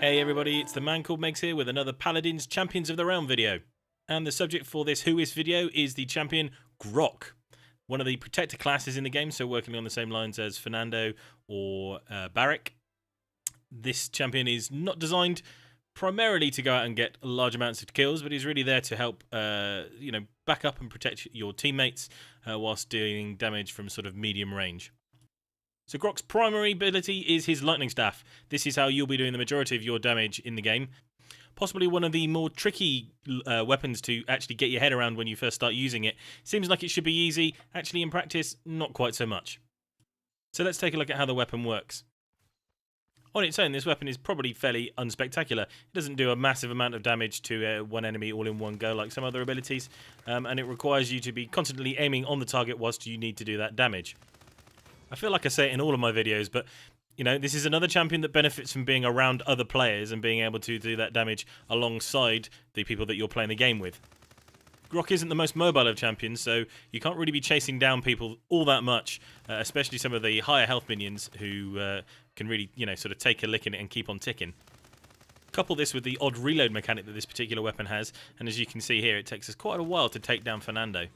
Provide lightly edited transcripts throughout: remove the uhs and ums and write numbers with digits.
Hey everybody, it's the man called Megs here with another Paladins Champions of the Realm video. And the subject for this Who Is video is the champion Grohk, one of the protector classes in the game, so working on the same lines as Fernando or Barik. This champion is not designed primarily to go out and get large amounts of kills, but he's really there to help back up and protect your teammates whilst dealing damage from sort of medium range. So Grohk's primary ability is his lightning staff. This is how you'll be doing the majority of your damage in the game. Possibly one of the more tricky weapons to actually get your head around when you first start using it. Seems like it should be easy, actually in practice, not quite so much. So let's take a look at how the weapon works. On its own, this weapon is probably fairly unspectacular. It doesn't do a massive amount of damage to one enemy all in one go like some other abilities, and it requires you to be constantly aiming on the target whilst you need to do that damage. I feel like I say it in all of my videos, but this is another champion that benefits from being around other players and being able to do that damage alongside the people that you're playing the game with. Grohk isn't the most mobile of champions, so you can't really be chasing down people all that much, especially some of the higher health minions who can really, sort of take a lick in it and keep on ticking. Couple this with the odd reload mechanic that this particular weapon has, and as you can see here, it takes us quite a while to take down Fernando.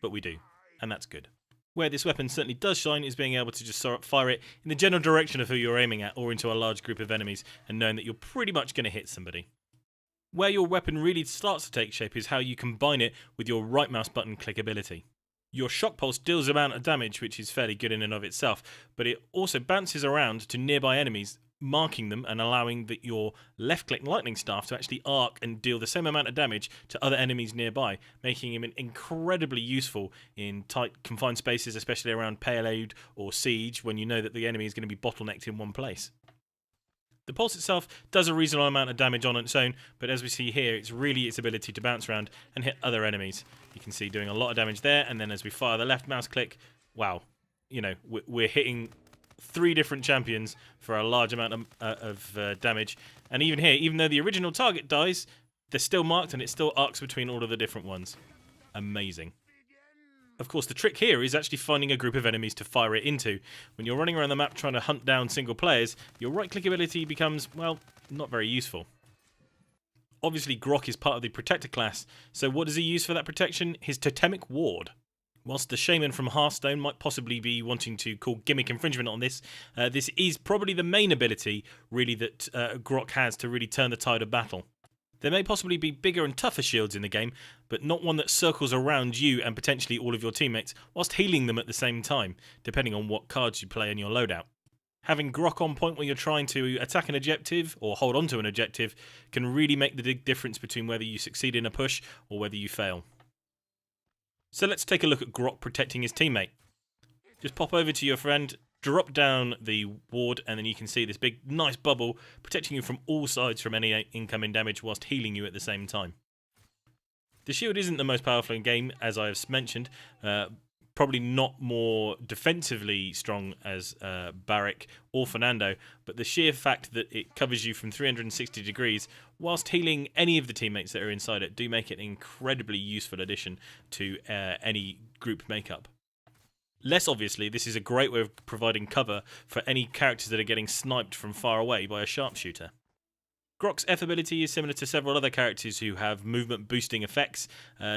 But we do, and that's good. Where this weapon certainly does shine is being able to just fire it in the general direction of who you're aiming at or into a large group of enemies and knowing that you're pretty much going to hit somebody. Where your weapon really starts to take shape is how you combine it with your right mouse button click ability. Your shock pulse deals amount of damage, which is fairly good in and of itself, but it also bounces around to nearby enemies, marking them and allowing your left-click lightning staff to actually arc and deal the same amount of damage to other enemies nearby, making him incredibly useful in tight, confined spaces, especially around payload or siege, when you know that the enemy is going to be bottlenecked in one place. The pulse itself does a reasonable amount of damage on its own, but as we see here, it's really its ability to bounce around and hit other enemies. You can see doing a lot of damage there, and then as we fire the left mouse click, wow, we're hitting 3 different champions for a large amount of damage. And even here, even though the original target dies, they're still marked and it still arcs between all of the different ones. Amazing. Of course, the trick here is actually finding a group of enemies to fire it into. When you're running around the map trying to hunt down single players, your right-click ability becomes, well, not very useful. Obviously, Grohk is part of the Protector class, so what does he use for that protection? His Totemic Ward. Whilst the Shaman from Hearthstone might possibly be wanting to call gimmick infringement on this, this is probably the main ability, really, that Grohk has to really turn the tide of battle. There may possibly be bigger and tougher shields in the game, but not one that circles around you and potentially all of your teammates, whilst healing them at the same time, depending on what cards you play in your loadout. Having Grohk on point when you're trying to attack an objective or hold on to an objective can really make the big difference between whether you succeed in a push or whether you fail. So let's take a look at Grohk protecting his teammate. Just pop over to your friend, drop down the ward, and then you can see this big nice bubble protecting you from all sides from any incoming damage whilst healing you at the same time. The shield isn't the most powerful in game, as I have mentioned, probably not more defensively strong as Barik or Fernando, but the sheer fact that it covers you from 360 degrees whilst healing any of the teammates that are inside it do make it an incredibly useful addition to any group makeup. Less obviously, this is a great way of providing cover for any characters that are getting sniped from far away by a sharpshooter. Grohk's F ability is similar to several other characters who have movement boosting effects.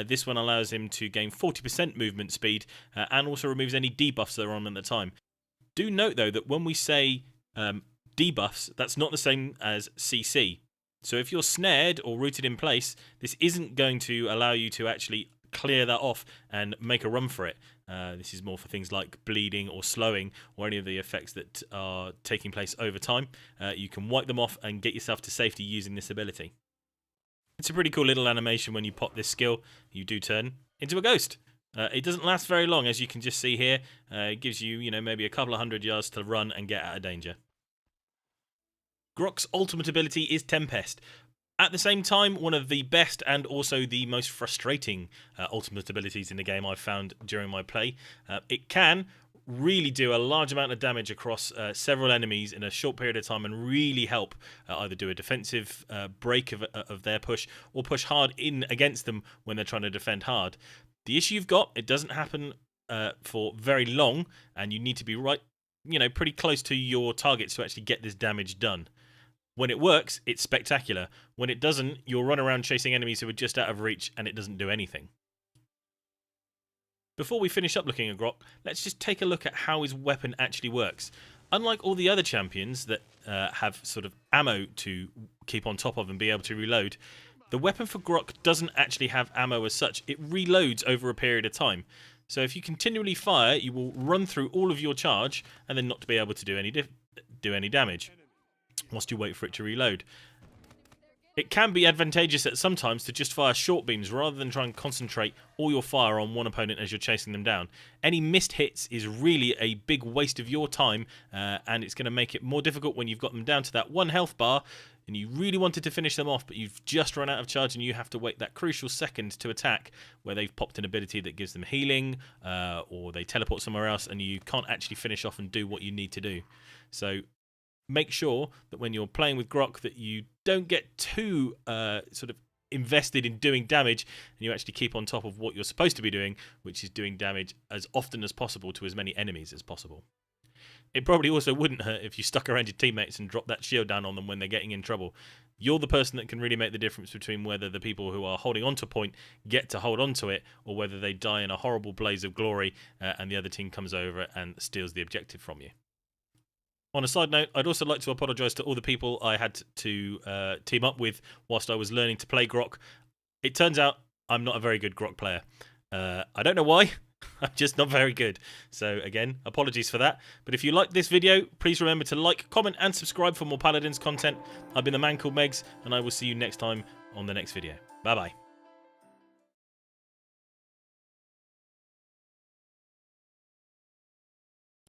This one allows him to gain 40% movement speed and also removes any debuffs that are on at the time. Do note though that when we say debuffs, that's not the same as CC. So if you're snared or rooted in place, this isn't going to allow you to actually clear that off and make a run for it. This is more for things like bleeding or slowing or any of the effects that are taking place over time. You can wipe them off and get yourself to safety using this ability. It's a pretty cool little animation when you pop this skill. You do turn into a ghost. It doesn't last very long, as you can just see here. It gives you, maybe a couple of 100 yards to run and get out of danger. Grohk's ultimate ability is Tempest. At the same time, one of the best and also the most frustrating ultimate abilities in the game I've found during my play. It can really do a large amount of damage across several enemies in a short period of time and really help either do a defensive break of their push or push hard in against them when they're trying to defend hard. The issue you've got, it doesn't happen for very long, and you need to be pretty close to your targets to actually get this damage done. When it works, it's spectacular. When it doesn't, you'll run around chasing enemies who are just out of reach and it doesn't do anything. Before we finish up looking at Grohk, let's just take a look at how his weapon actually works. Unlike all the other champions that have sort of ammo to keep on top of and be able to reload, the weapon for Grohk doesn't actually have ammo as such. It reloads over a period of time. So if you continually fire, you will run through all of your charge and then not be able to do any damage whilst you wait for it to reload. It can be advantageous at some times to just fire short beams rather than try and concentrate all your fire on one opponent as you're chasing them down. Any missed hits is really a big waste of your time, and it's going to make it more difficult when you've got them down to that 1 health bar and you really wanted to finish them off, but you've just run out of charge and you have to wait that crucial second to attack where they've popped an ability that gives them healing, or they teleport somewhere else and you can't actually finish off and do what you need to do. So make sure that when you're playing with Grohk that you don't get too sort of invested in doing damage and you actually keep on top of what you're supposed to be doing, which is doing damage as often as possible to as many enemies as possible. It probably also wouldn't hurt if you stuck around your teammates and dropped that shield down on them when they're getting in trouble. You're the person that can really make the difference between whether the people who are holding onto a point get to hold onto it or whether they die in a horrible blaze of glory and the other team comes over and steals the objective from you. On a side note, I'd also like to apologise to all the people I had to team up with whilst I was learning to play Grohk. It turns out I'm not a very good Grohk player. I don't know why. I'm just not very good. So again, apologies for that. But if you liked this video, please remember to like, comment and subscribe for more Paladins content. I've been the man called Megs, and I will see you next time on the next video. Bye bye.